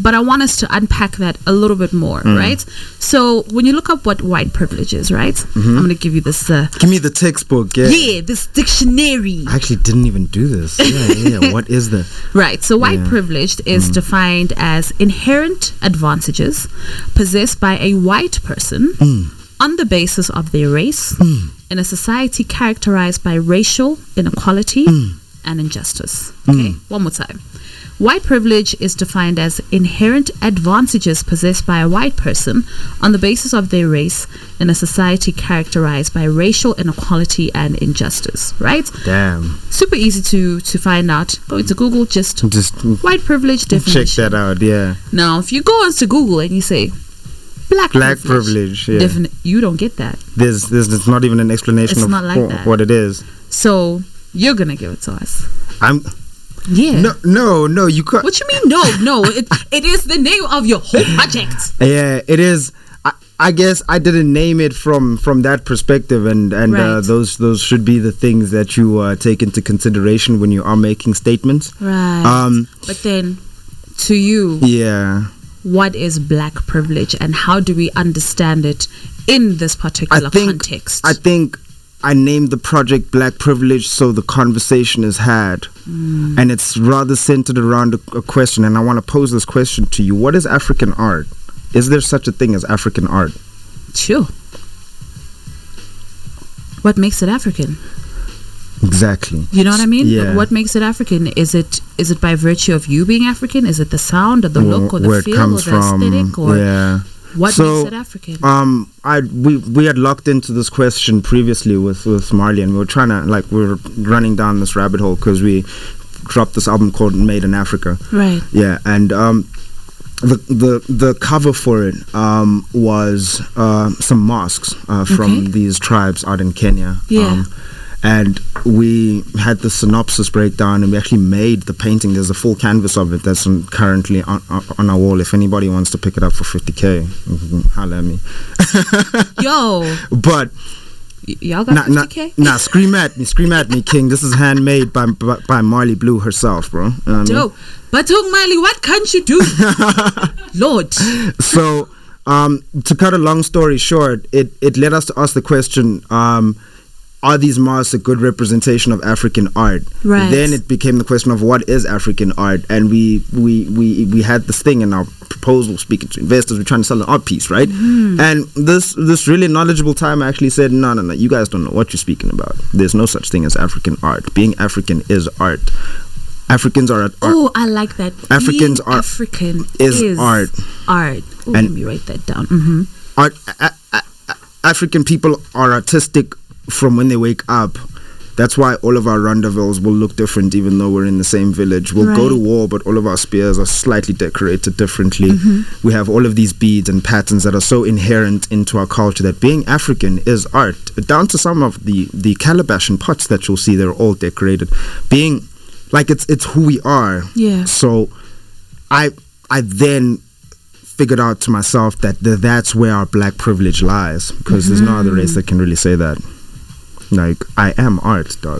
But I want us to unpack that a little bit more, right? So when you look up what white privilege is, right? I'm going to give you this. Give me the textbook. Yeah, this dictionary. I actually didn't even do this. Yeah. What is the... Right. So white privilege is defined as inherent advantages possessed by a white person on the basis of their race in a society characterized by racial inequality and injustice. Okay, one more time. White privilege is defined as inherent advantages possessed by a white person on the basis of their race in a society characterized by racial inequality and injustice, right? Damn. Super easy to find out. Go into Google, just white privilege definition. Check that out, yeah. Now, if you go onto Google and you say black privilege, you don't get that. There's not even an explanation of what it is. So, you're going to give it to us. No, you can't. What you mean? No, it is the name of your whole project. Yeah, it is. I guess I didn't name it from that perspective, and right. Those should be the things that you take into consideration when you are making statements. Right. But then, to you, what is black privilege, and how do we understand it in this particular context? I think I named the project Black Privilege so the conversation is had, and it's rather centered around a question, and I want to pose this question to you. What is African art? Is there such a thing as African art? Sure. What makes it African? Exactly. You know what I mean? Yeah. What makes it African? Is it by virtue of you being African? Is it the sound or the look or the feel or the aesthetic? Or what makes it African? We had locked into this question previously with Marley, and we were trying to we were running down this rabbit hole because we dropped this album called Made in Africa. Right. Yeah, and the cover for it was some masks from these tribes out in Kenya. Yeah. And we had the synopsis breakdown, and we actually made the painting. There's a full canvas of it that's currently on our wall. If anybody wants to pick it up for 50K, holla at me. Yo. But y'all got 50K? Nah, scream at me, King. This is handmade by Marley Blue herself, bro. You know Dope. But Marley, what can't you do? Lord. So, to cut a long story short, it led us to ask the question, are these masks a good representation of African art? Right. Then it became the question of what is African art, and we had this thing in our proposal, speaking to investors. We're trying to sell an art piece, right? And this really knowledgeable time actually said, no, you guys don't know what you're speaking about. There's no such thing as African art. Being African is art. Africans are art. Oh, I like that. Africans Being are African is art. Art. Oh, let me write that down. Art. African people are artistic from when they wake up. That's why all of our rondavels will look different, even though we're in the same village. We'll go to war, but all of our spears are slightly decorated differently. We have all of these beads and patterns that are so inherent into our culture that being African is art. Down to some of the calabash and pots that you'll see, they're all decorated. Being it's who we are. Yeah. So I then figured out to myself that that's where our black privilege lies, because there's no other race that can really say that. I am art, dog.